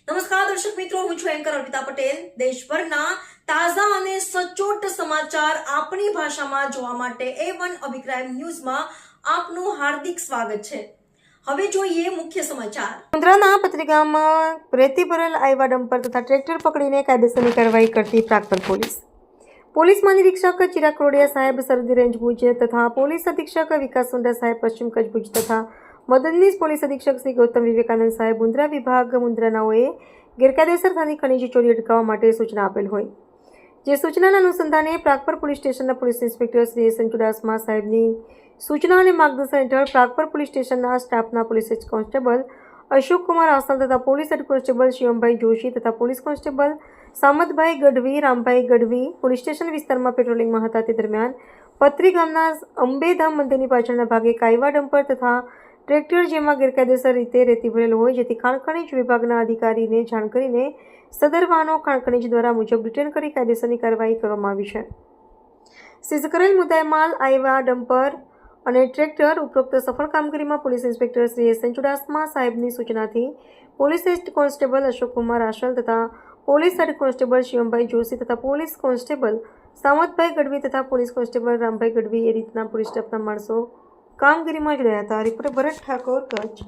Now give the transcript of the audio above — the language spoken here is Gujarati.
નમસ્કાર દર્શક મિત્રો, હું છું એન્કર અર્પિતા પટેલ. દેશભરના તાજા અને સચોટ સમાચાર આપણી ભાષામાં જોવા માટે A1 અભિપ્રાય ન્યૂઝમાં આપનું હાર્દિક સ્વાગત છે. હવે જોઈએ મુખ્ય સમાચાર. મુન્દ્રાના પત્રિકામાં રેતી ભરેલ આઈવા ડમ્પર તથા ટ્રેક્ટર પકડીને કાયદેસરની કાર્યવાહી કરતી પ્રાગપર પોલીસ. પોલીસ મહાનિરીક્ષક ચિરાગ કરોડિયા સાહેબ સરહદી રેન્જ ભુજ તથા પોલીસ અધિક્ષક વિકાસ સુંડા સાહેબ પશ્ચિમ કચ્છ ભુજ તથા મદદનીશ પોલીસ અધિક્ષક શ્રી ગૌતમ વિવેકાનંદ સાહેબ મુન્દ્રા વિભાગ મુન્દ્રાનાઓએ ગેરકાયદેસર થતી ખનીજ ચોરી અટકાવવા માટે સૂચના આપેલ હોય, જે સૂચનાના અનુસંધાને પ્રાગપર પોલીસ સ્ટેશનના police inspector Shri S N Chudasama સાહેબની સૂચના અને માર્ગદર્શન હેઠળ પ્રાગપર પોલીસ સ્ટેશનના સ્ટાફના પોલીસ કોન્સ્ટેબલ અશોક કુમાર આસલ તથા પોલીસ હેડ કોન્સ્ટેબલ શિવમભાઈ જોશી તથા પોલીસ કોન્સ્ટેબલ સામતભાઈ ગઢવી રામભાઈ ગઢવી પોલીસ સ્ટેશન વિસ્તારમાં પેટ્રોલિંગમાં હતા. તે દરમિયાન પત્રી ગામના અંબેધામ મંદિરની પાછળના ભાગે કાયવા ડમ્પર તથા ટ્રેક્ટર જેમાં ગેરકાયદેસર રીતે રેતી ભરેલ હોય, જેથી ખાણ ખનીજ વિભાગના અધિકારીને જાણ કરીને સદર વાહનો ખાણ ખનીજ દ્વારા મુજબ રિટર્ન કરી કાયદેસરની કાર્યવાહી કરવામાં આવી છે. સીઝ કરેલ મુદ્દામાલ આઈવા ડમ્પર અને ટ્રેક્ટર ઉપરોક્ત સફળ કામગીરીમાં police inspector Shri S N Chudasama સાહેબની સૂચનાથી police head constable Ashok Kumar Ashal તથા પોલીસ હેડ કોન્સ્ટેબલ શિવમભાઈ જોશી તથા પોલીસ કોન્સ્ટેબલ સામતભાઈ ગઢવી તથા પોલીસ કોન્સ્ટેબલ રામભાઈ ગઢવી એ રીતના પોલીસ સ્ટાફના માણસો કામગીરીમાં જોડાયા હતા. રિપોર્ટર ભરત ઠાકોર, કચ્છ.